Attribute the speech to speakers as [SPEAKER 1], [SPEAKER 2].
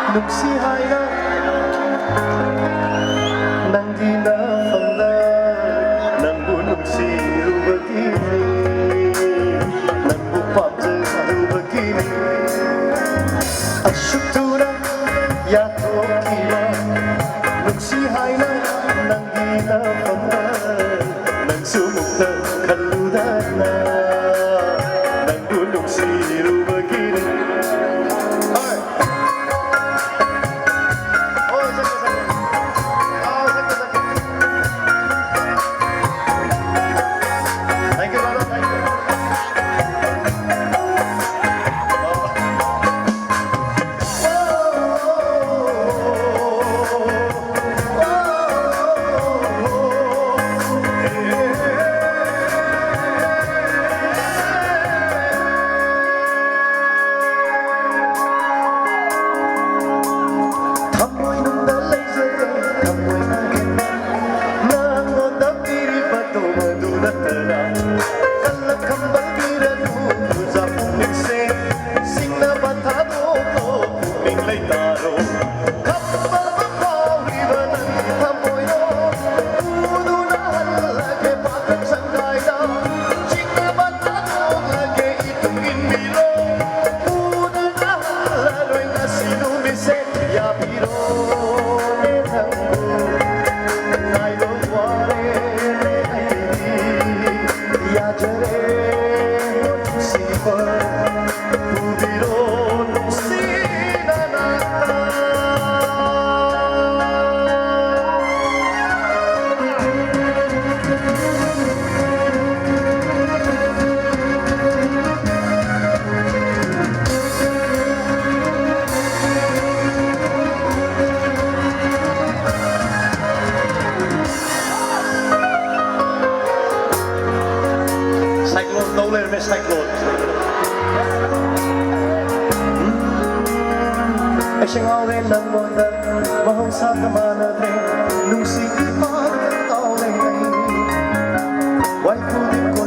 [SPEAKER 1] Nagsihala nang di nafangan ng bulong silubagini ng bupap silubagini asyuktura yato kiwa nagsihala nang di nafangan ng sumukta kaludan na ng bulong silubagini. Cyclone, no let me cyclone. Ay siyang awin ng mundo, mahong sa kamanatay, nung sige pa ang tao na yun. Why couldn't